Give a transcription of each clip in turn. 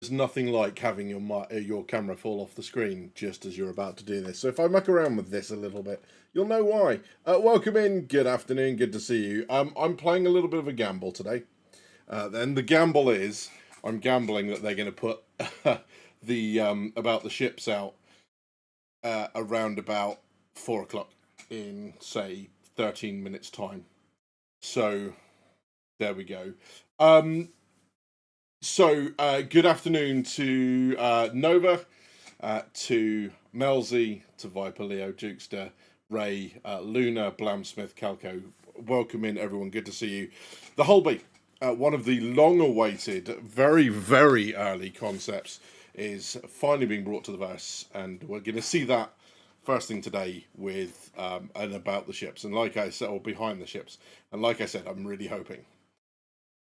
it's nothing like having your camera fall off the screen just as you're about to do this. So if I muck around with this a little bit, you'll know why. Welcome in. Good afternoon. Good to see you. I'm playing a little bit of a gamble today. Then the gamble is I'm gambling that they're going to put the about the ships out around about 4 o'clock in say 13 minutes time. So there we go. Good afternoon to Nova, to Melzy, to Viper, Leo, Jukester, Ray, Luna, Blamsmith, Calco. Welcome in, everyone. Good to see you. The Hull B, one of the long-awaited, very, very early concepts, is finally being brought to the verse, and we're going to see that first thing today with and about the ships, and like I said, or behind the ships, and like I said, I'm really hoping,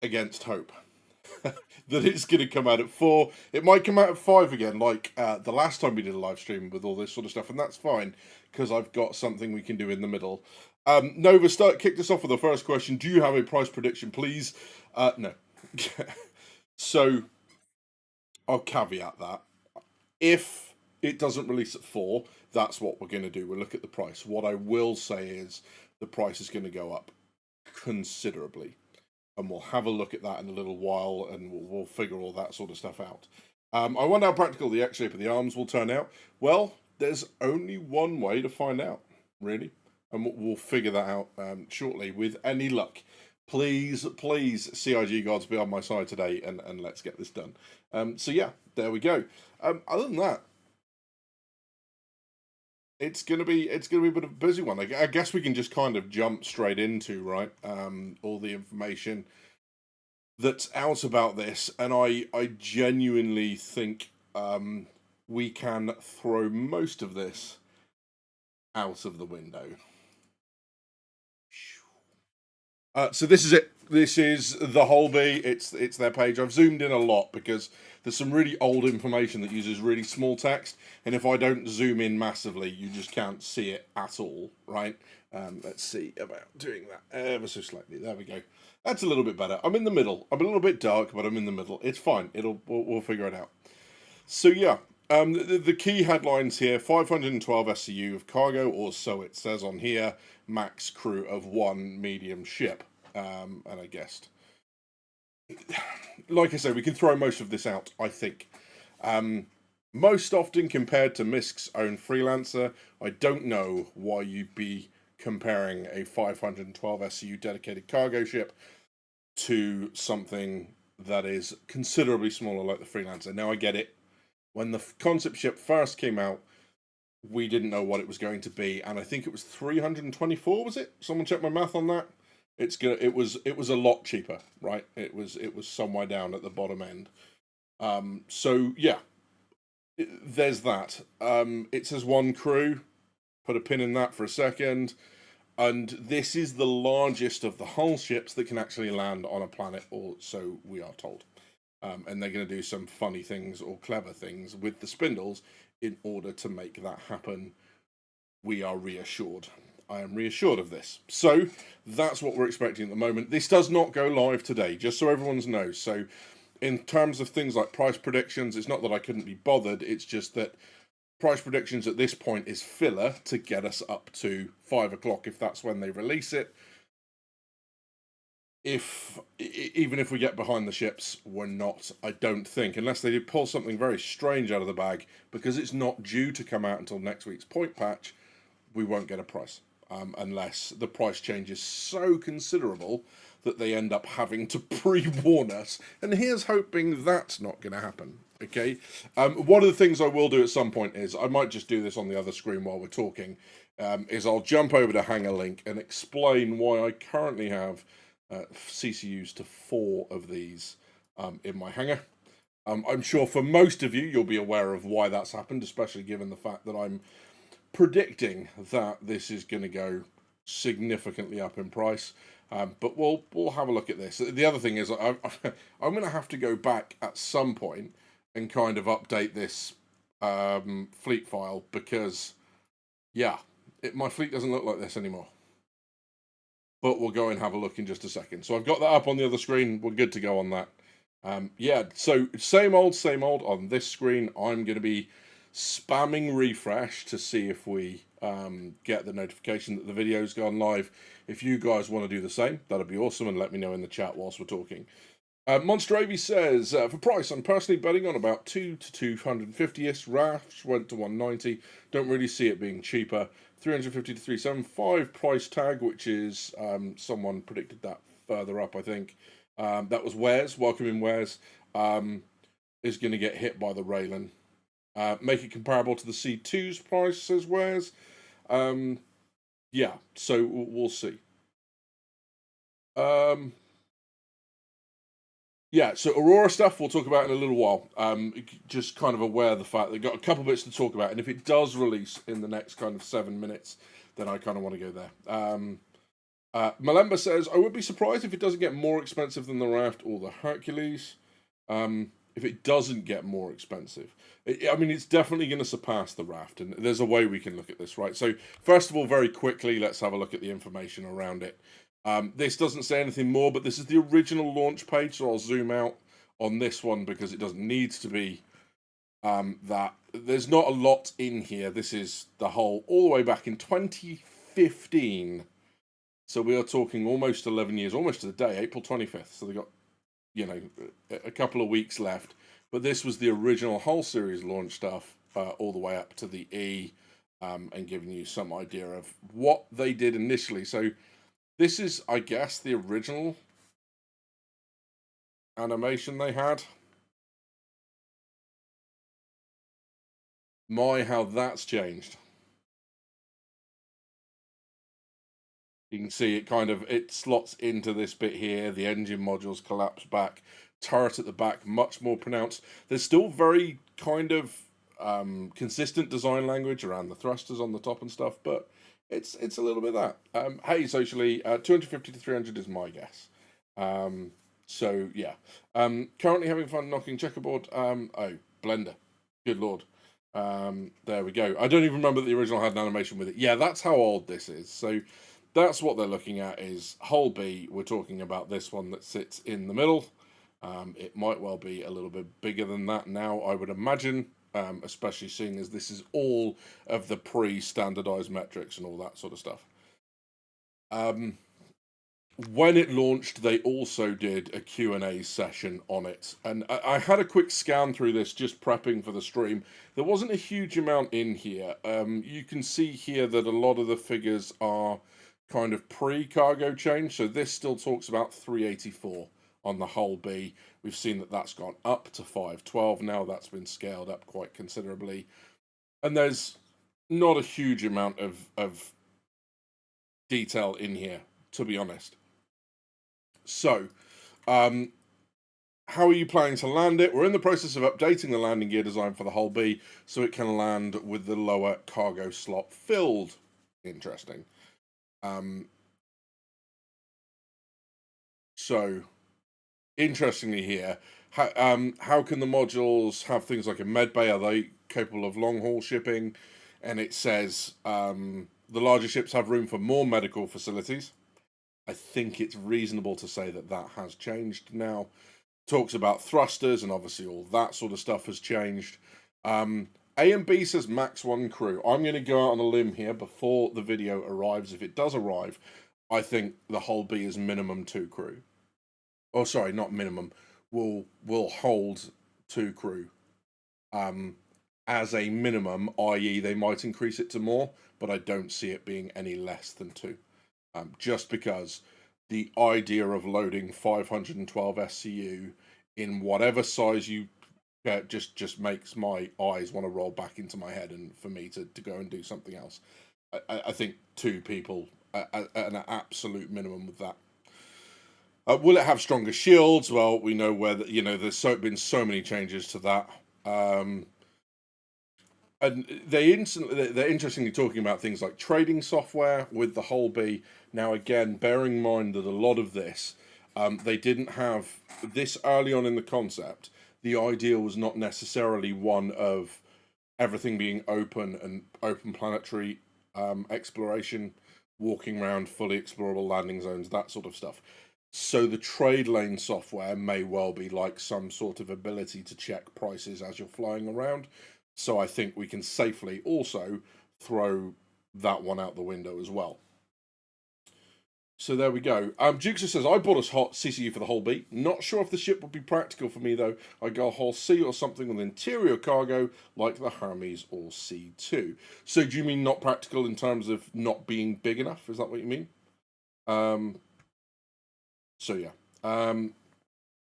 against hope, that it's going to come out at 4. It might come out at 5 again, like the last time we did a live stream with all this sort of stuff, and that's fine because I've got something we can do in the middle. Nova, kicked us off with the first question. Do you have a price prediction, please? No. So I'll caveat that. If it doesn't release at 4, that's what we're going to do. We'll look at the price. What I will say is the price is going to go up considerably. And we'll have a look at that in a little while, and we'll figure all that sort of stuff out. I wonder how practical the X shape of the arms will turn out. Well, there's only one way to find out, really. And we'll figure that out shortly, with any luck. Please, please, CIG gods, be on my side today, and let's get this done. So yeah, there we go. Other than that, it's gonna be a bit of a busy one. I guess we can just kind of jump straight into all the information that's out about this, and I genuinely think we can throw most of this out of the window. So this is it. This is the Hull B. It's their page. I've zoomed in a lot because there's some really old information that uses really small text, and if I don't zoom in massively, you just can't see it at all, right? Let's see about doing that ever so slightly. There we go. That's a little bit better. I'm in the middle. I'm a little bit dark, but I'm in the middle. It's fine. We'll figure it out. So yeah, the key headlines here: 512 SCU of cargo, or so it says on here. Max crew of 1 medium ship. And I guessed. Like I say, we can throw most of this out, I think. Most often compared to MISC's own freelancer, I don't know why you'd be comparing a 512 SCU dedicated cargo ship to something that is considerably smaller like the freelancer. Now I get it. When the concept ship first came out, we didn't know what it was going to be, and I think it was 324. Was it? Someone check my math on that. It was a lot cheaper, right? It was somewhere down at the bottom end. So yeah, there's that. It says 1 crew. Put a pin in that for a second. And this is the largest of the Hull ships that can actually land on a planet, or so we are told. And they're going to do some funny things or clever things with the spindles in order to make that happen. We are reassured. I am reassured of this. So that's what we're expecting at the moment. This does not go live today, just so everyone knows. So in terms of things like price predictions, it's not that I couldn't be bothered. It's just that price predictions at this point is filler to get us up to 5 o'clock if that's when they release it. Even if we get behind the ships, we're not, I don't think, unless they did pull something very strange out of the bag, because it's not due to come out until next week's point patch, we won't get a price, unless the price change is so considerable that they end up having to pre-warn us, and here's hoping that's not going to happen, okay? One of the things I will do at some point is, I might just do this on the other screen while we're talking, is I'll jump over to Hangar Link and explain why I currently have CCUs to 4 of these in my hangar. I'm sure for most of you, you'll be aware of why that's happened, especially given the fact that I'm predicting that this is going to go significantly up in price. But we'll have a look at this. The other thing is, I'm going to have to go back at some point and kind of update this fleet file because, yeah, my fleet doesn't look like this anymore. But we'll go and have a look in just a second. So I've got that up on the other screen. We're good to go on that. Yeah, so same old on this screen. I'm going to be spamming refresh to see if we get the notification that the video's gone live. If you guys want to do the same, that'd be awesome, and let me know in the chat whilst we're talking. Monster Avy says, for price, I'm personally betting on about 2 to 250ish. Rash went to 190. Don't really see it being cheaper. 350 to 375 price tag, which is someone predicted that further up, I think. That was Wares, welcome in Wares, is going to get hit by the railing. Make it comparable to the C2's price, says Wares. Yeah, so we'll see. Yeah, so Aurora stuff we'll talk about in a little while. Just kind of aware of the fact they've got a couple bits to talk about, and if it does release in the next kind of 7 minutes, then I kind of want to go there. Malemba says, I would be surprised if it doesn't get more expensive than the Raft or the Hercules. If it doesn't get more expensive. I mean, it's definitely going to surpass the Raft, and there's a way we can look at this, right? So, first of all, very quickly, let's have a look at the information around it. This doesn't say anything more, but this is the original launch page, so I'll zoom out on this one because it doesn't need to be that. There's not a lot in here. This is the whole, all the way back in 2015. So we are talking almost 11 years, almost to the day, April 25th. So they got, a couple of weeks left. But this was the original Hull series launch stuff, all the way up to the E, and giving you some idea of what they did initially. So this is, I guess, the original animation they had. My, how that's changed. You can see it slots into this bit here. The engine modules collapse back. Turret at the back, much more pronounced. There's still very kind of consistent design language around the thrusters on the top and stuff, but it's a little bit that. Hey, socially, 250 to 300 is my guess. So yeah. Currently having fun knocking checkerboard. Oh, Blender. Good lord. There we go. I don't even remember that the original had an animation with it. Yeah, that's how old this is. So that's what they're looking at is Hull B. We're talking about this one that sits in the middle. It might well be a little bit bigger than that now, I would imagine, especially seeing as this is all of the pre-standardized metrics and all that sort of stuff. When it launched, they also did a Q&A session on it. And I had a quick scan through this just prepping for the stream. There wasn't a huge amount in here. You can see here that a lot of the figures are kind of pre-cargo change. So this still talks about 384 on the Hull B. We've seen that that's gone up to 512 now. That's been scaled up quite considerably. And there's not a huge amount of detail in here, to be honest. So, how are you planning to land it? We're in the process of updating the landing gear design for the Hull B so it can land with the lower cargo slot filled. Interesting. So, interestingly here, how can the modules have things like a med bay? Are they capable of long haul shipping? And it says the larger ships have room for more medical facilities. I think it's reasonable to say that that has changed now. Talks about thrusters and obviously all that sort of stuff has changed. A and B says max 1 crew. I'm going to go out on a limb here before the video arrives. If it does arrive, I think the Hull B is minimum 2 crew. Oh, sorry, not minimum. Will hold 2 crew. As a minimum, i.e. they might increase it to more, but I don't see it being any less than 2. Just because the idea of loading 512 SCU in whatever size you get just makes my eyes want to roll back into my head and for me to go and do something else. I think 2 people at an absolute minimum with that. Will it have stronger shields? Well, we know where there's been so many changes to that. And they're interestingly talking about things like trading software with the Hull B. Now, again, bearing in mind that a lot of this, they didn't have this early on in the concept. The idea was not necessarily one of everything being open and open planetary exploration, walking around fully explorable landing zones, that sort of stuff. So the trade lane software may well be like some sort of ability to check prices as you're flying around. So I think we can safely also throw that one out the window as well. So there we go. Jukester says, I bought a hot CCU for the Hull B. Not sure if the ship would be practical for me, though. I go Hull C or something with interior cargo, like the Hermes or C2. So do you mean not practical in terms of not being big enough? Is that what you mean? So yeah.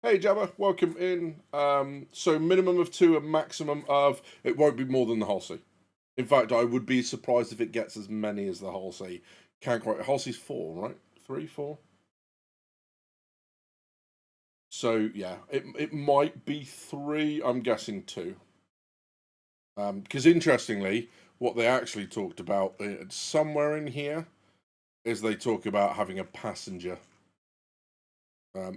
Hey Jabba, welcome in. So minimum of 2, a maximum of... It won't be more than the Hull C. In fact, I would be surprised if it gets as many as the Hull C. Can't quite... Hull C's 4, right? 3, 4. So yeah, it might be 3. I'm guessing 2. Because interestingly, what they actually talked about somewhere in here is they talk about having a passenger.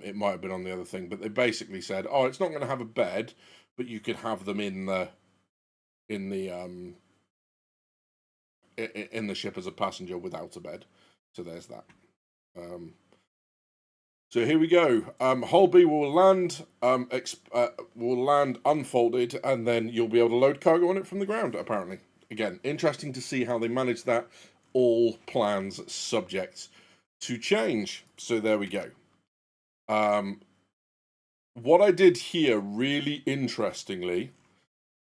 It might have been on the other thing, but they basically said, "Oh, it's not going to have a bed, but you could have them in the ship as a passenger without a bed." So there's that. So here we go. Hull B will land unfolded, and then you'll be able to load cargo on it from the ground. Apparently, again, interesting to see how they manage that. All plans subject to change. So there we go. What I did here, really interestingly,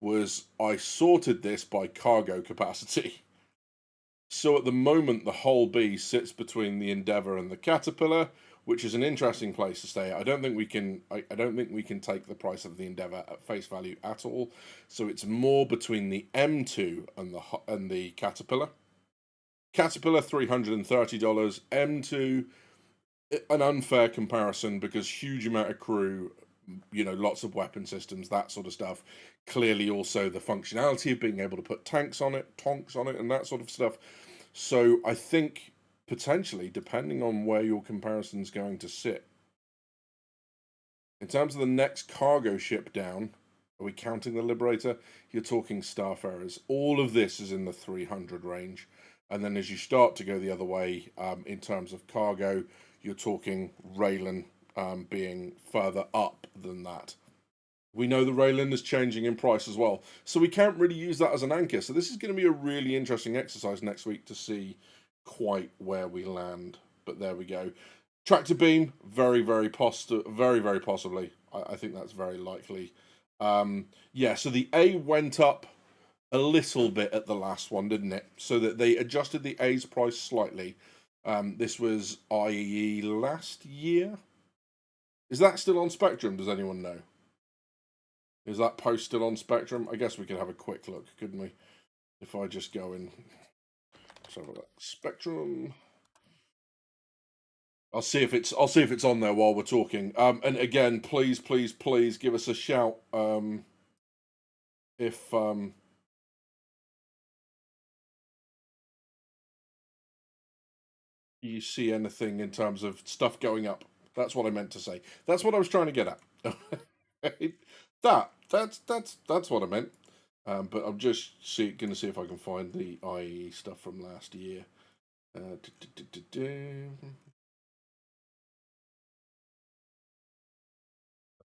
was I sorted this by cargo capacity. So at the moment, the Hull B sits between the Endeavour and the Caterpillar, which is an interesting place to stay. I don't think we can. I don't think we can take the price of the Endeavour at face value at all. So it's more between the M2 and the Caterpillar. Caterpillar $330. M2, an unfair comparison because huge amount of crew, lots of weapon systems, that sort of stuff. Clearly, also the functionality of being able to put tonks on it, and that sort of stuff. So I think potentially, depending on where your comparison is going to sit, in terms of the next cargo ship down, are we counting the Liberator? You're talking Starfarers. All of this is in the 300 range. And then as you start to go the other way, in terms of cargo, you're talking Raylan being further up than that. We know the Raylan is changing in price as well. So we can't really use that as an anchor. So this is going to be a really interesting exercise next week to see quite where we land. But there we go. Tractor beam, very, very possibly. I think that's very likely. Yeah, so the A went up a little bit at the last one, didn't it? So that they adjusted the A's price slightly. This was IEE last year. Is that still on Spectrum? Does anyone know? Is that post still on Spectrum? I guess we could have a quick look, couldn't we? If I just go in, so Spectrum. I'll see if it's on there while we're talking. And again, please give us a shout if you see anything in terms of stuff going up. That's what I meant to say. That's what I was trying to get at. That's what I meant. But I'm just going to see if I can find the IE stuff from last year. Here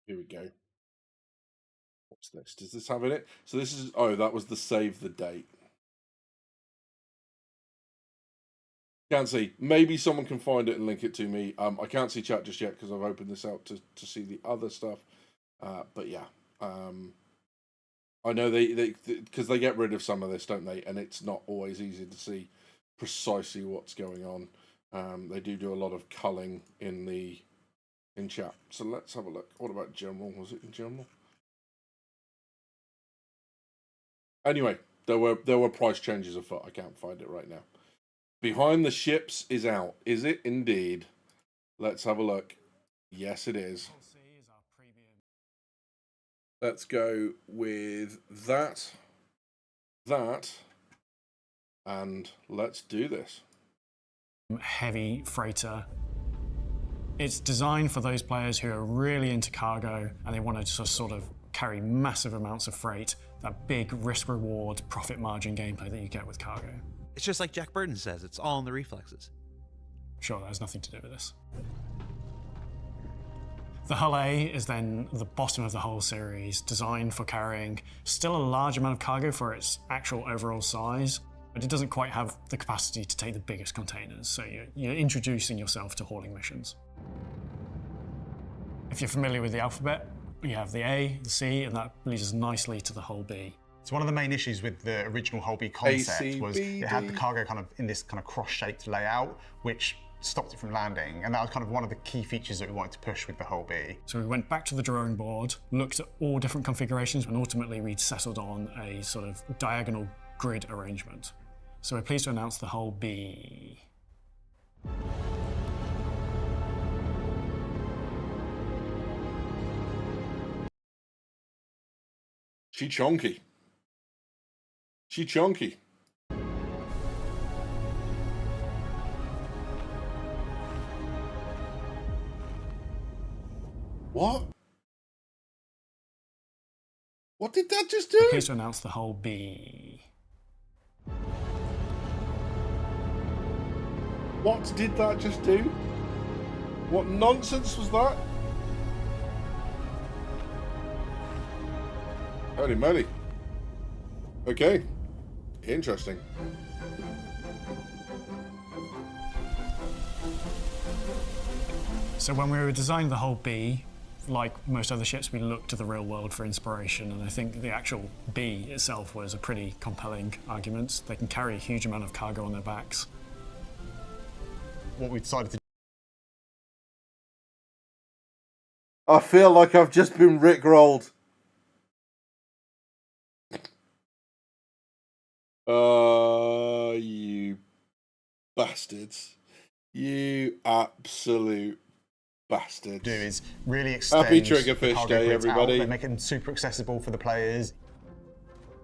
we go. What's this? Does this have in it? So this is... Oh, that was the save the date. Can't see. Maybe someone can find it and link it to me. I can't see chat just yet because I've opened this out to see the other stuff. But yeah. I know they because they get rid of some of this, don't they? And it's not always easy to see precisely what's going on. They do a lot of culling in chat. So let's have a look. What about general? Was it in general? Anyway, there were price changes afoot. I can't find it right now. Behind the Ships is out. Is it indeed? Let's have a look. Yes, it is. Let's go with that, and let's do this. Heavy freighter. It's designed for those players who are really into cargo and they want to just sort of carry massive amounts of freight, that big risk-reward, profit margin gameplay that you get with cargo. It's just like Jack Burton says, it's all in the reflexes. Sure, that has nothing to do with this. The Hull A is then the bottom of the whole series, designed for carrying still a large amount of cargo for its actual overall size, but it doesn't quite have the capacity to take the biggest containers, so you're introducing yourself to hauling missions. If you're familiar with the alphabet, you have the A, the C, and that leads us nicely to the Hull B. So one of the main issues with the original Hull B concept A, C, was B, it had D. the cargo kind of in this kind of cross-shaped layout, which stopped it from landing, and that was kind of one of the key features that we wanted to push with the Hull B. So we went back to the drawing board, looked at all different configurations, and ultimately we'd settled on a sort of diagonal grid arrangement. So we're pleased to announce the Hull B. She chonky. She chonky. What? What did that just do? Pleased to announce the Hull B. What did that just do? What nonsense was that? Holy moly. Okay. Interesting. So when we were designing the Hull B, like most other ships, we looked to the real world for inspiration, and I think the actual B itself was a pretty compelling argument. They can carry a huge amount of cargo on their backs. What we decided to I feel like I've just been rickrolled. You bastards. You absolute bastards. do is really extend Happy the Triggerfish cargo Day, grids out. everybody. They make them super accessible for the players.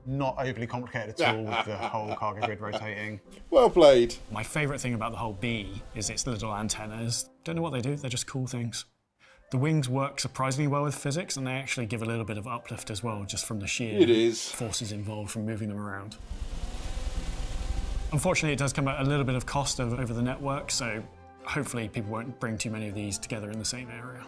Not overly complicated at all with the whole cargo grid rotating. Well played. My favourite thing about the Hull B is its little antennas. Don't know what they do, they're just cool things. The wings work surprisingly well with physics, and they actually give a little bit of uplift as well, just from the sheer It is. forces involved from moving them around. Unfortunately, it does come at a little bit of cost over the network, so hopefully people won't bring too many of these together in the same area.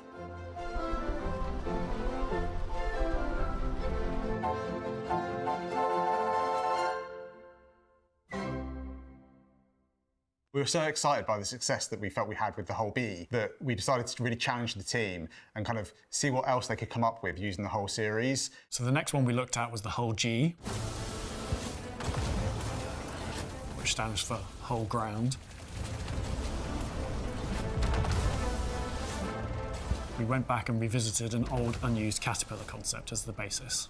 We were so excited by the success that we felt we had with the Hull B that we decided to really challenge the team and kind of see what else they could come up with using the whole series. So the next one we looked at was the Hull G, which stands for whole ground. We went back and revisited an old unused caterpillar concept as the basis.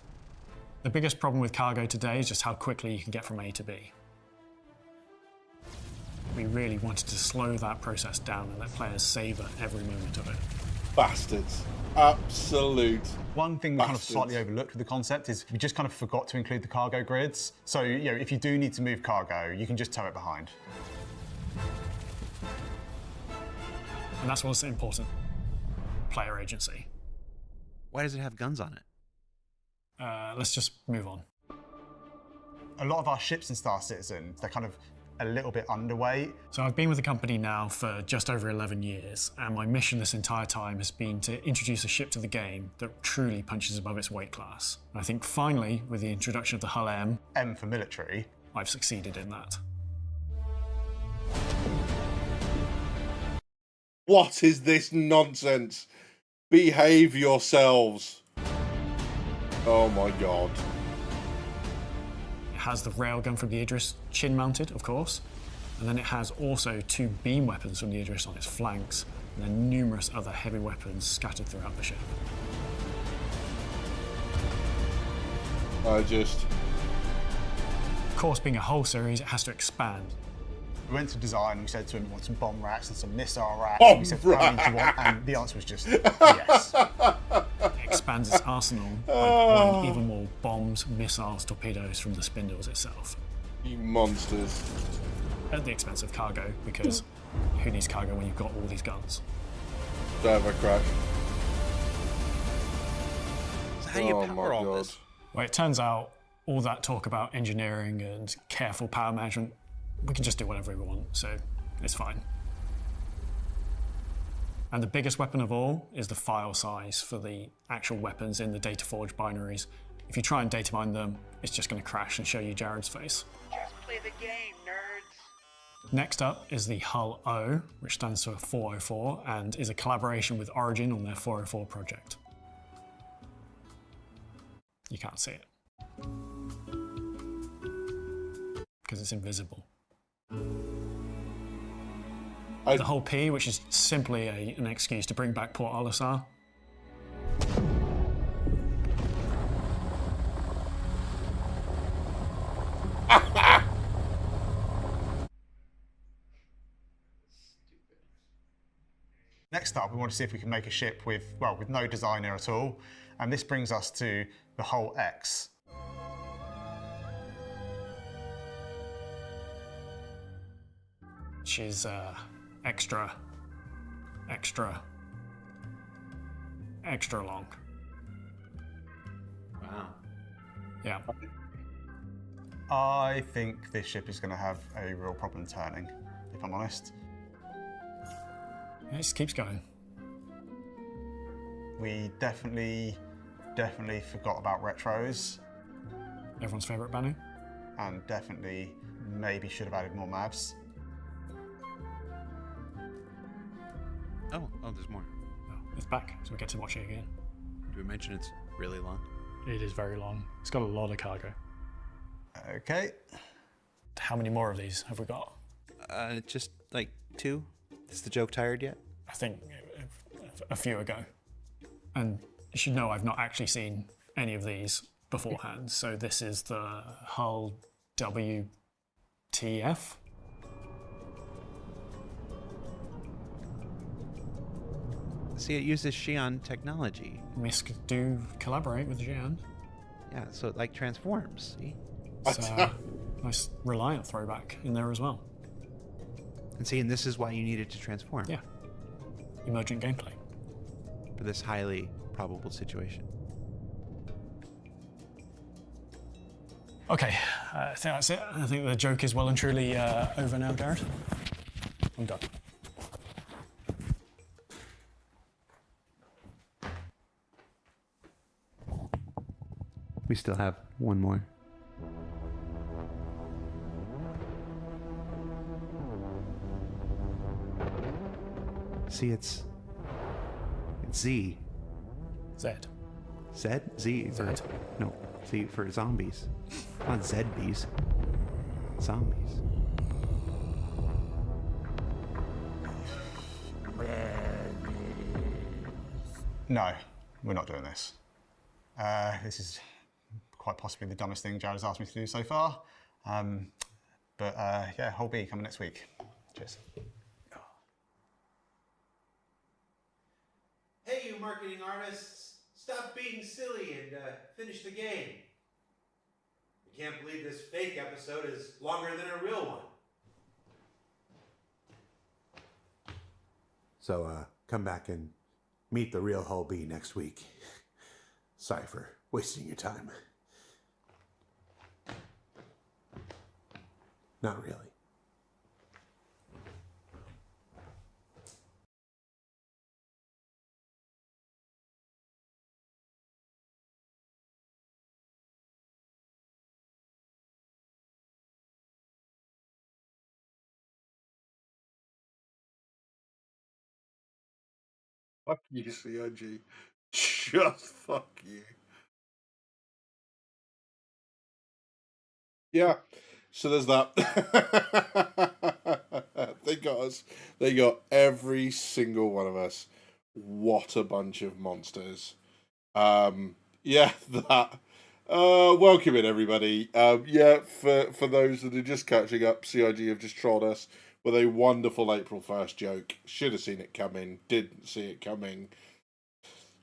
The biggest problem with cargo today is just how quickly you can get from A to B. We really wanted to slow that process down and let players savour every moment of it. Bastards. Absolute. One thing we kind of Bastards. slightly overlooked with the concept is we just kind of forgot to include the cargo grids. So, if you do need to move cargo, you can just tow it behind. And that's what's important. Player agency. Why does it have guns on it? Let's just move on. A lot of our ships in Star Citizen, they're kind of a little bit underweight. So I've been with the company now for just over 11 years, and my mission this entire time has been to introduce a ship to the game that truly punches above its weight class. And I think finally, with the introduction of the Hull M, M for military. I've succeeded in that. What is this nonsense? Behave yourselves. Oh my god. It has the railgun from the Idris chin mounted, of course, and then it has also 2 beam weapons from the Idris on its flanks, and then numerous other heavy weapons scattered throughout the ship. I just... Of course, being a whole series, it has to expand. We went to design and we said to him, we want some bomb racks and some missile racks. Bomb And we said, how many do you want? And the answer was just yes. It expands its arsenal by deploying even more bombs, missiles, torpedoes from the spindles itself. You monsters. At the expense of cargo, because who needs cargo when you've got all these guns? Server crash. So how do you Oh power my all God. this? Well, it turns out all that talk about engineering and careful power management, we can just do whatever we want, so it's fine. And the biggest weapon of all is the file size for the actual weapons in the DataForge binaries. If you try and data mine them, it's just going to crash and show you Jared's face. Just play the game, nerds. Next up is the Hull O, which stands for 404 and is a collaboration with Origin on their 404 project. You can't see it because it's invisible. The Hull P, which is simply an excuse to bring back Port Olisar. Next up, we want to see if we can make a ship with no designer at all. And this brings us to the Hull X. Which is extra long. Wow. Yeah. I think this ship is going to have a real problem turning, if I'm honest. It just keeps going. We definitely forgot about retros, Everyone's favourite banner. and definitely maybe should have added more maps. Oh, there's more. Oh, it's back, so we get to watch it again. Do we mention it's really long? It is very long. It's got a lot of cargo. Okay. How many more of these have we got? Just like 2. Is the joke tired yet? I think a few ago. And you should know I've not actually seen any of these beforehand. So this is the Hull WTF. See, it uses Xi'an technology. MISC do collaborate with Xi'an. Yeah, so it like transforms. See? It's a nice Reliant throwback in there as well. And this is why you needed to transform. Yeah. Emergent gameplay. For this highly probable situation. Okay, I think that's it. I think the joke is well and truly over now, Jared. I'm done. We still have one more. See, it's Z. Zed. Z? Z for... Zed. No, Z for zombies. Not Z-bees. Zombies. No, we're not doing this. This is quite possibly the dumbest thing Jared has asked me to do so far. But yeah, Hull B coming next week. Cheers. Hey, you marketing artists, stop being silly and finish the game. I can't believe this fake episode is longer than a real one. So come back and meet the real Hull B next week. Sorry for wasting your time. Not really. Fuck you, CIG. Just fuck you. Yeah, so there's that. They got us. They got every single one of us. What a bunch of monsters. Yeah, that. Welcome in, everybody. Yeah, for those that are just catching up, CIG have just trolled us with a wonderful April 1st joke. Should have seen it coming. Didn't see it coming.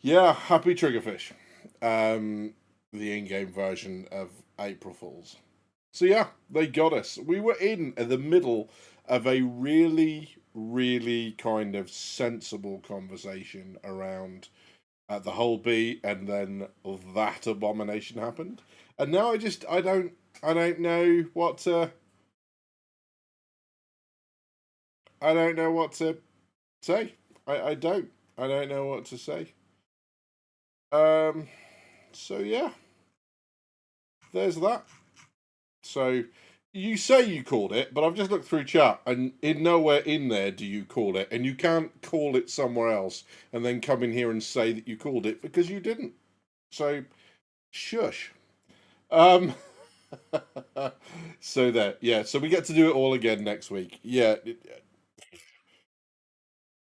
Yeah, happy Triggerfish. The in-game version of April Fools. So yeah, they got us. We were in the middle of a really, really kind of sensible conversation around the Hull B, and then that abomination happened. And now I don't know what to... I don't know what to say. I don't know what to say. So yeah, there's that. So you say you called it, but I've just looked through chat, and in nowhere in there do you call it, and you can't call it somewhere else and then come in here and say that you called it because you didn't. So shush. Um. So there, yeah. So we get to do it all again next week. Yeah,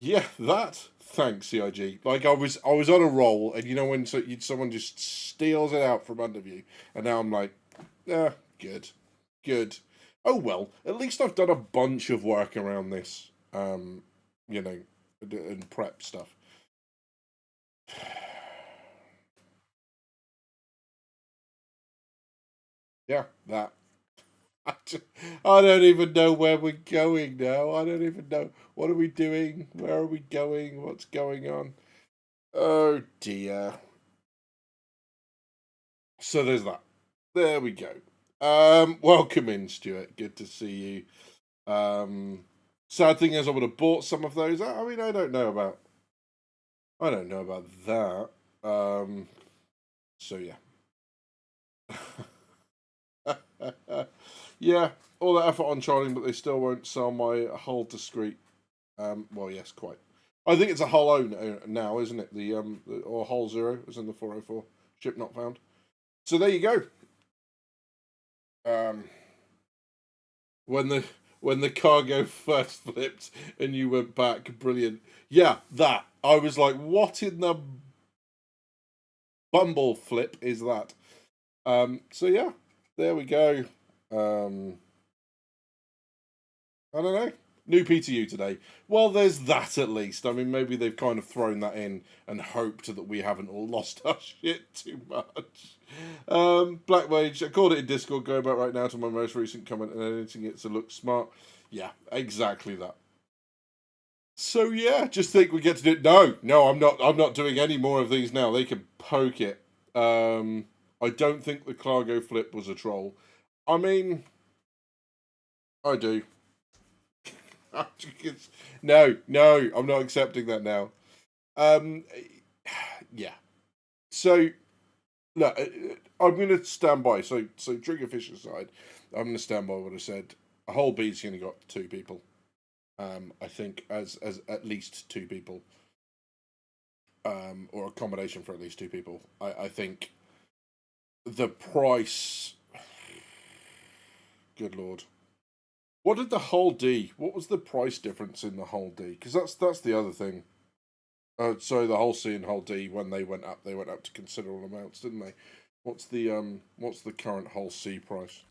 yeah. That. Thanks, CIG. Like I was on a roll, and you know when someone just steals it out from under you, and now I'm like, good, good. Oh well, at least I've done a bunch of work around this. You know, and prep stuff. Yeah, that. I don't even know where we're going now. I don't even know. What are we doing? Where are we going? What's going on? Oh dear. So there's that. There we go. Welcome in, Stuart. Good to see you. Sad thing is, I would have bought some of those. I mean, I don't know about that. So yeah. Yeah, all that effort on charting, but they still won't sell my Hull Discreet. Well, yes, quite. I think it's a Hull O now, isn't it? Or Hull 0 is in the 404 ship not found. So there you go. When the cargo first flipped and you went back, brilliant. Yeah, that. I was like, what in the bumble flip is that? So yeah, there we go. I don't know. New PTU today. Well, there's that at least. I mean, maybe they've kind of thrown that in and hoped that we haven't all lost our shit too much. Black Mage, I called it in Discord, go back right now to my most recent comment and editing it to look smart. Yeah, exactly that. So yeah, just think we get to do it. No, I'm not doing any more of these now. They can poke it. I don't think the cargo flip was a troll. I mean, I do. No, I'm not accepting that now. Yeah. So, look, I'm going to stand by. So Triggerfish aside, I'm going to stand by what I said. A whole B's going to got 2 people. I think as at least 2 people. Or accommodation for at least 2 people. I think the price. Good lord. What did the Hull D? What was the price difference in the Hull D? Because that's the other thing. So the Hull C and Hull D, when they went up to considerable amounts, didn't they? What's the current Hull C price?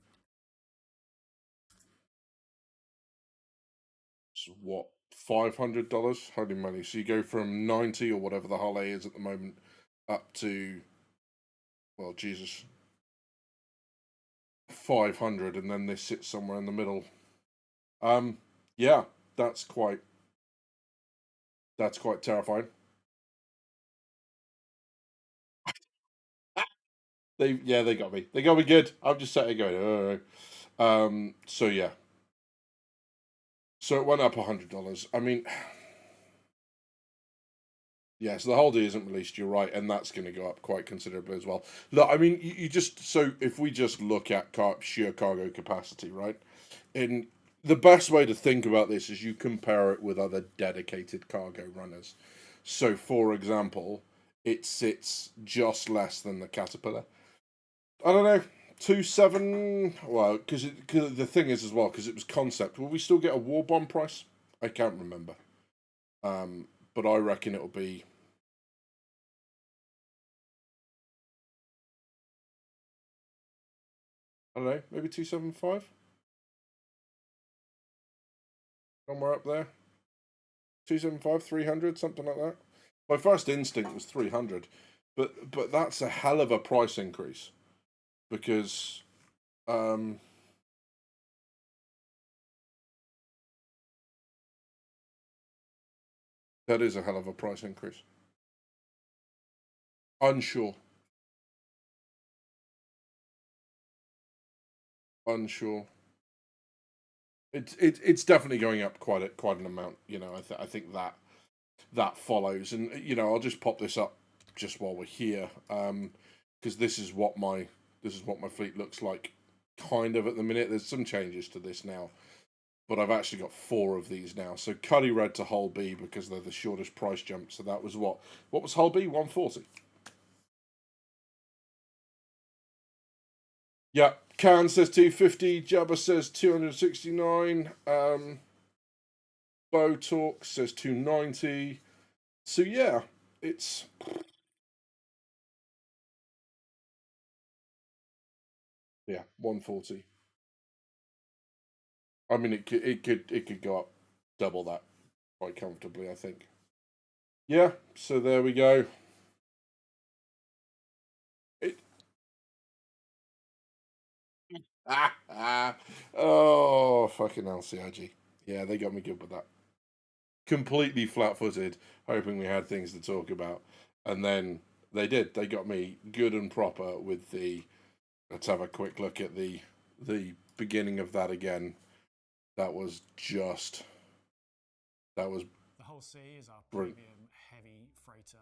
It's what, $500? Holy moly! So you go from 90 or whatever the Hull A is at the moment up to, well, Jesus, 500, and then this sits somewhere in the middle. Yeah, that's quite terrifying. They got me. They got me good. I'm just sitting going, oh. So yeah. So it went up $100. I mean, yeah. So the Hull D isn't released. You're right, and that's going to go up quite considerably as well. Look, I mean, you just so if we just look at sheer cargo capacity, right? In the best way to think about this is you compare it with other dedicated cargo runners. So, for example, it sits just less than the Caterpillar. I don't know. 2.7. Well, because the thing is as well, because it was concept. Will we still get a war bomb price? I can't remember. But I reckon it'll be. I don't know. Maybe 275. Somewhere up there. 275, 300, something like that. My first instinct was 300, but that's a hell of a price increase because. That is a hell of a price increase. Unsure. Unsure. It's definitely going up quite an amount. You know, I think that. that follows. And you know, I'll just pop this up just while we're here, because this is what my fleet looks like, kind of at the minute. There's some changes to this now, but I've actually got 4 of these now. So Cuddy Red to Hull B because they're the shortest price jump. So that was what was Hull B? 140. Yeah, Can says 250. Jabba says 269. Bo Talk says 290. So yeah, it's yeah 140. I mean, it could go up double that quite comfortably, I think. Yeah, so there we go. Oh, fucking LCIG. Yeah, they got me good with that. Completely flat-footed, hoping we had things to talk about. And then they did. They got me good and proper with the... Let's have a quick look at the beginning of that again. That was just... That was... The Hull C is our Brilliant. premium heavy freighter.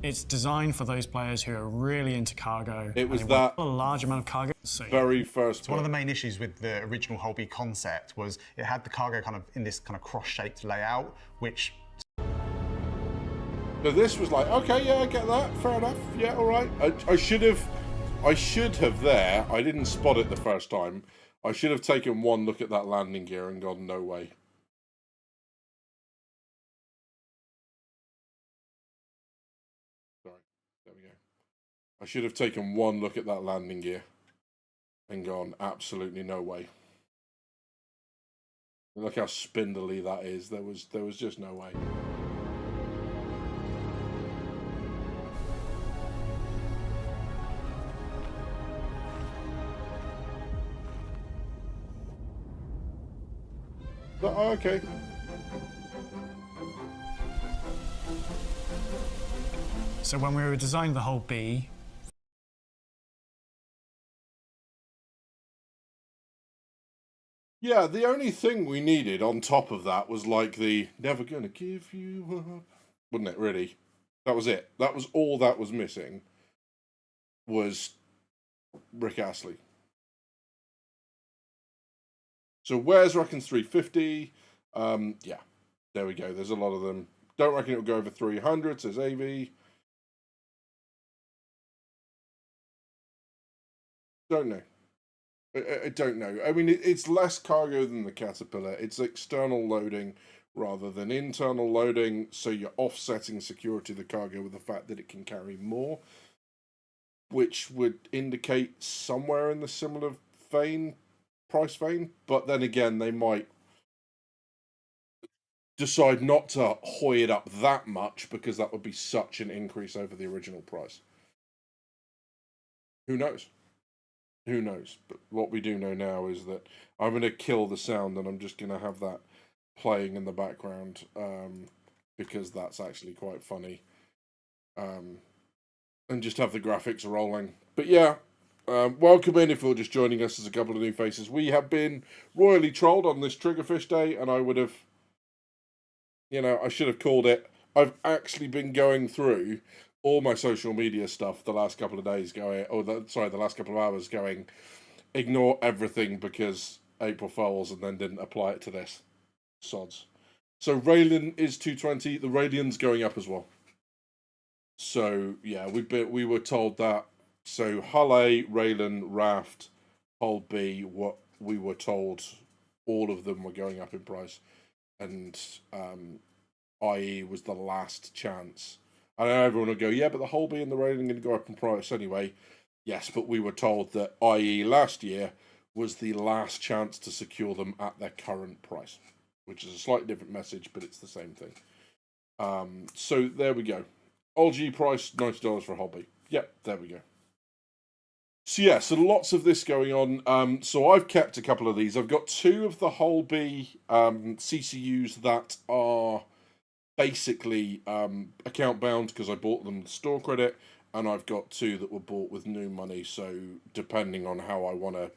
It's designed for those players who are really into cargo. It was and they that want a large amount of cargo. So very first... So one of the main issues with the original Hull B concept was it had the cargo kind of in this kind of cross-shaped layout, which... So this was like, okay, yeah, I get that, fair enough, yeah, all right. I should have there, I didn't spot it the first time, I should have taken one look at that landing gear and gone, no way. Sorry, there we go. I should have taken one look at that landing gear and gone, absolutely no way. Look how spindly that is, there was just no way. Oh, okay. So when we were designing the Hull B, yeah, the only thing we needed on top of that was like the never gonna give you up, wouldn't it, really? That was it. That was all that was missing, was Rick Astley. So where's reckons 350? Yeah, there we go. There's a lot of them. Don't reckon it'll go over 300, says AV. Don't know. I don't know. I mean, it's less cargo than the Caterpillar. It's external loading rather than internal loading, so you're offsetting security of the cargo with the fact that it can carry more, which would indicate somewhere in the similar price vein. But then again, they might decide not to hoy it up that much because that would be such an increase over the original price. Who knows? Who knows? But what we do know now is that I'm going to kill the sound and I'm just going to have that playing in the background because that's actually quite funny. And just have the graphics rolling. But yeah, welcome in if you're just joining us as a couple of new faces. We have been royally trolled on this Triggerfish Day, and I would have, you know, I should have called it. I've actually been going through all my social media stuff the last couple of days going, the last couple of hours going, ignore everything because April Fools, and then didn't apply it to this. Sods. So Raylan is 220. The Radian's going up as well. So yeah, we were told that. So Hull A, Raylan, Raft, Hull B, what we were told, all of them were going up in price, and IE was the last chance. I know everyone will go, yeah, but the Hull B and the Raylan are going to go up in price anyway. Yes, but we were told that IE last year was the last chance to secure them at their current price, which is a slightly different message, but it's the same thing. So there we go. LG price, $90 for a Hull B. Yep, there we go. So yeah, so lots of this going on. So I've kept a couple of these. I've got 2 of the Hull B CCUs that are basically account bound because I bought them with store credit, and I've got 2 that were bought with new money. So depending on how I want to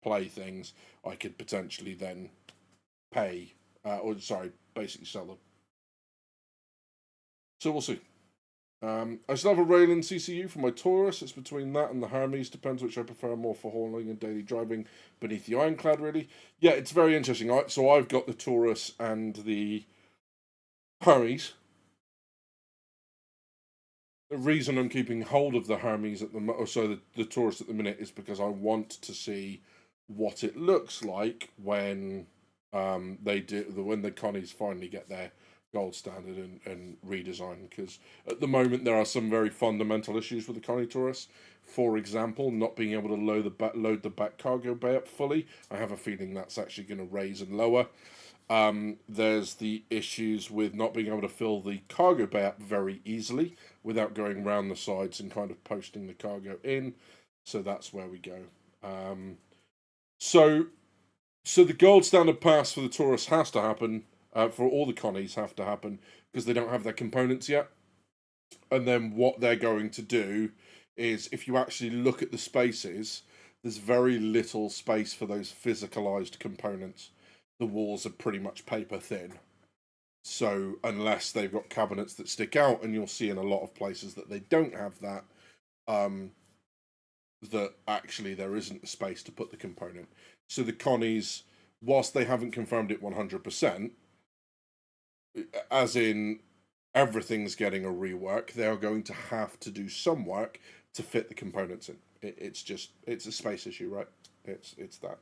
play things, I could potentially then pay, basically sell them. So we'll see. I still have a Raylan CCU for my Taurus. It's between that and the Hermes. Depends which I prefer more for hauling and daily driving beneath the ironclad, really. Yeah, it's very interesting. So I've got the Taurus and the Hermes. The reason I'm keeping hold of the Hermes at the Taurus at the minute is because I want to see what it looks like when when the Connies finally get their gold standard and redesign, because at the moment there are some very fundamental issues with the Connie Taurus. For example, not being able to load the back cargo bay up fully. I have a feeling that's actually going to raise and lower. There's the issues with not being able to fill the cargo bay up very easily without going round the sides and kind of posting the cargo in. So that's where we go. So the gold standard pass for the Taurus has to happen. For all the Connies have to happen because they don't have their components yet. And then what they're going to do is, if you actually look at the spaces, there's very little space for those physicalized components. The walls are pretty much paper thin. So unless they've got cabinets that stick out, and you'll see in a lot of places that they don't have that, that actually there isn't the space to put the component. So the Connies, whilst they haven't confirmed it 100%, as in everything's getting a rework, they are going to have to do some work to fit the components in. It's a space issue, right? It's that.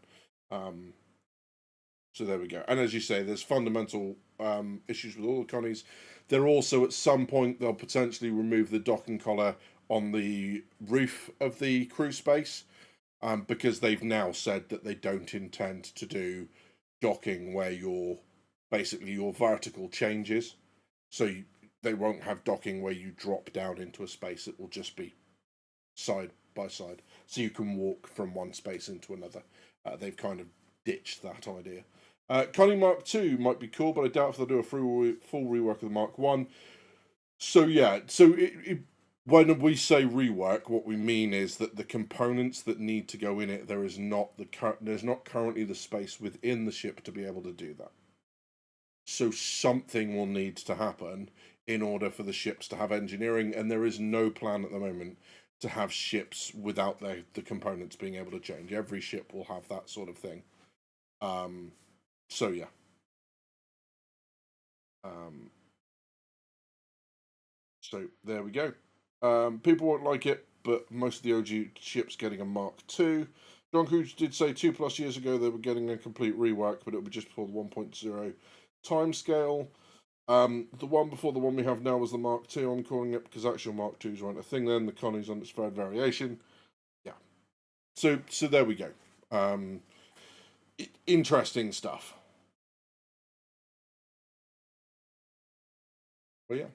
So there we go. And as you say, there's fundamental issues with all the Connies. They're also, at some point, they'll potentially remove the docking collar on the roof of the crew space, because they've now said that they don't intend to do docking where your vertical changes. So they won't have docking where you drop down into a space. It will just be side by side, so you can walk from one space into another. They've kind of ditched that idea. Connie Mark II might be cool, but I doubt if they'll do a full rework of the Mark I. So yeah, when we say rework, what we mean is that the components that need to go in it, there's not currently the space within the ship to be able to do that. So something will need to happen in order for the ships to have engineering, and there is no plan at the moment to have ships without the components being able to change. Every ship will have that sort of thing. So yeah. So there we go. People won't like it, but most of the OG ships getting a Mark II. John Cooge did say 2+ years ago they were getting a complete rework, but it would be just before the 1.0 timescale. The one before the one we have now was the Mark II, I'm calling it, because actual Mark IIs weren't a thing then. The Connie's on its third variation. Yeah. So there we go. Interesting stuff. But yeah.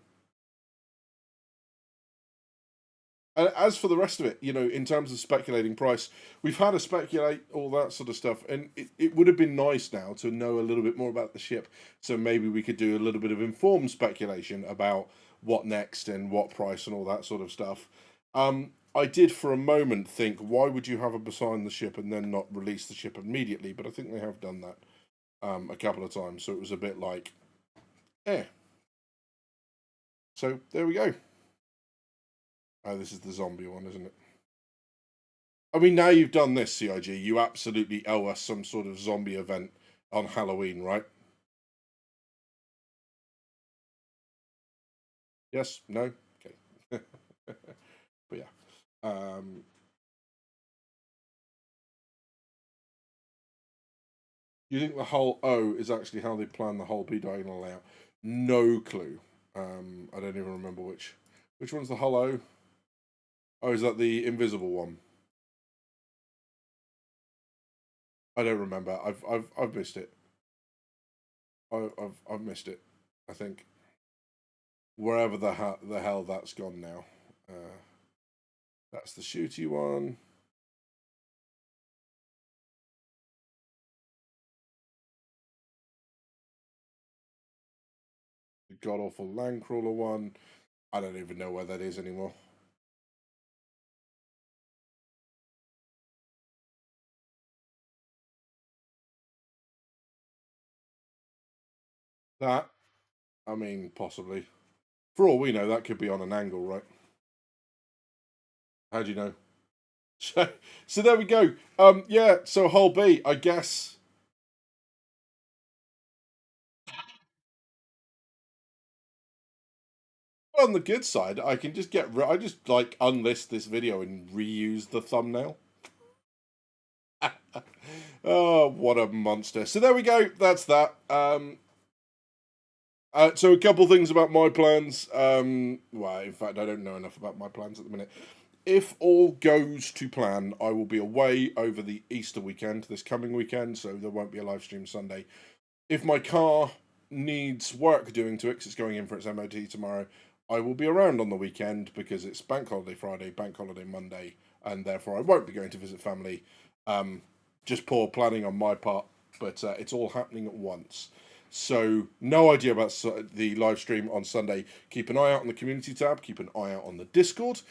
As for the rest of it, in terms of speculating price, we've had to speculate all that sort of stuff, and it would have been nice now to know a little bit more about the ship, so maybe we could do a little bit of informed speculation about what next and what price and all that sort of stuff. I did for a moment think, why would you have a assign the ship and then not release the ship immediately? But I think they have done that a couple of times, so it was a bit like, eh. So there we go. Oh, this is the zombie one, isn't it? I mean, now you've done this, CIG, you absolutely owe us some sort of zombie event on Halloween, right? Yes? No? Okay. But yeah. You think the Hull O is actually how they plan the Hull B diagonal layout? No clue. I don't even remember which one's the Hull O. Oh, is that the invisible one? I don't remember. I've missed it. I've missed it. I think wherever the hell that's gone now. That's the shooty one. The god awful landcrawler one. I don't even know where that is anymore. That, I mean, possibly. For all we know, that could be on an angle, right? How do you know? So there we go. Yeah, so Hull B, I guess. On the good side, I can just I just like unlist this video and reuse the thumbnail. Oh, what a monster. So there we go. That's that. So a couple things about my plans. Well, in fact, I don't know enough about my plans at the minute. If all goes to plan, I will be away over the Easter weekend, this coming weekend, so there won't be a live stream Sunday. If my car needs work doing to it, because it's going in for its MOT tomorrow, I will be around on the weekend because it's Bank Holiday Friday, Bank Holiday Monday, and therefore I won't be going to visit family. Just poor planning on my part, but it's all happening at once. So no idea about the live stream on Sunday. Keep an eye out on the community tab. Keep an eye out on the Discord.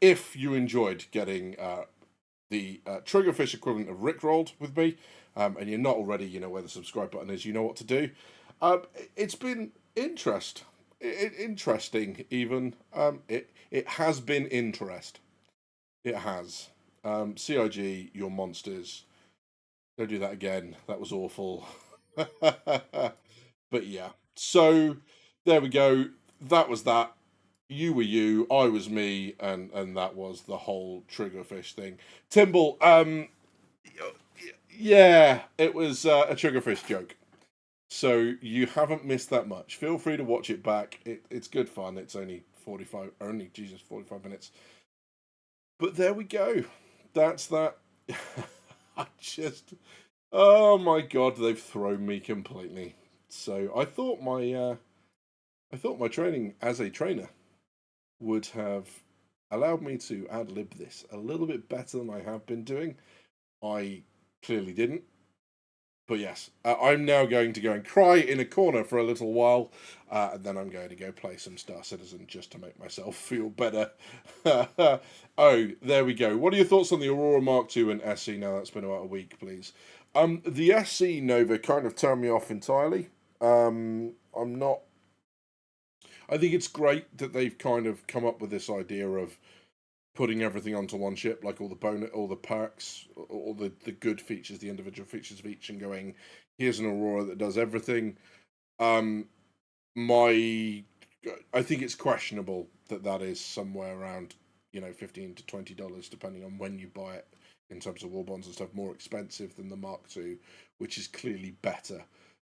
If you enjoyed getting the Triggerfish equivalent of Rickrolled with me, and you're not already, you know where the subscribe button is. You know what to do. It's been interesting. Even it has been interest. It has. CIG, your monsters. Don't do that again. That was awful. But yeah. So there we go. That was that. You were you, I was me, and that was the whole Triggerfish thing. Timble, yeah, it was a Triggerfish joke. So you haven't missed that much. Feel free to watch it back. It's good fun. It's only 45 minutes. But there we go. That's that. I just, oh my god, they've thrown me completely. So I thought my training as a trainer would have allowed me to ad-lib this a little bit better than I have been doing. I clearly didn't. But yes, I'm now going to go and cry in a corner for a little while, and then I'm going to go play some Star Citizen just to make myself feel better. Oh, there we go. What are your thoughts on the Aurora Mk II and SE now that's been about a week, please? The SE Nova kind of turned me off entirely. I'm not... I think it's great that they've kind of come up with this idea of putting everything onto one ship, like all the perks, all the good features, the individual features of each, and going, here's an Aurora that does everything. I think it's questionable that is somewhere around, $15 to $20, depending on when you buy it, in terms of war bonds and stuff, more expensive than the Mark II, which is clearly better.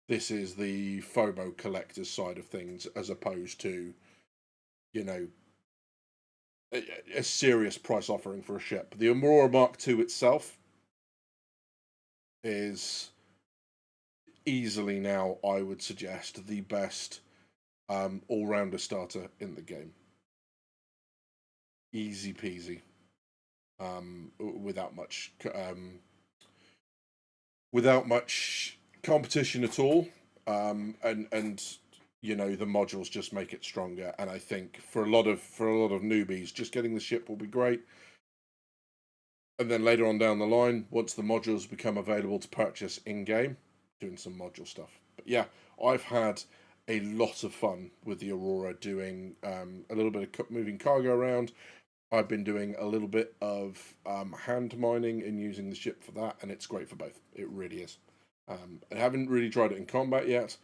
This is the FOMO collector's side of things, as opposed to, a serious price offering for a ship. The Aurora Mark II itself is easily now, I would suggest, the best all-rounder starter in the game. Easy peasy. Without much competition at all. And the modules just make it stronger, and I think for a lot of newbies, just getting the ship will be great. And then later on down the line, once the modules become available to purchase in-game, doing some module stuff. But yeah, I've had a lot of fun with the Aurora, doing a little bit of moving cargo around. I've been doing a little bit of hand mining and using the ship for that, and it's great for both. It really is. I haven't really tried it in combat yet,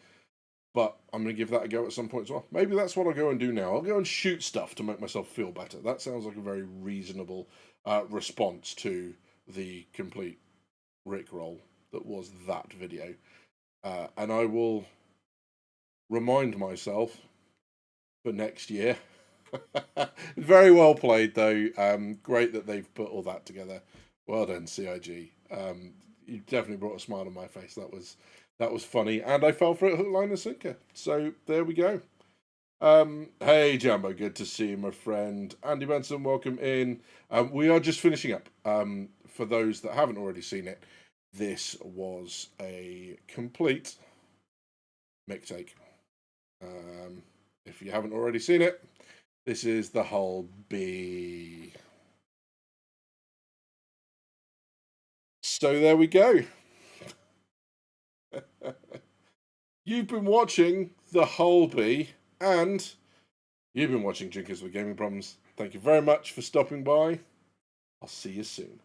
but I'm going to give that a go at some point as well. Maybe that's what I'll go and do now. I'll go and shoot stuff to make myself feel better. That sounds like a very reasonable response to the complete rickroll that was that video. And I will remind myself for next year. Very well played, though. Great that they've put all that together. Well done, CIG. You definitely brought a smile on my face. That was funny, and I fell for it hook, line, and sinker. So there we go. Hey, Jambo, good to see you, my friend. Andy Benson, welcome in. We are just finishing up. For those that haven't already seen it, this was a complete mic take. If you haven't already seen it, this is the Hull B. So there we go. You've been watching the Hull B, and You've been watching Drinkers with Gaming Problems. Thank you very much for stopping by. I'll see you soon.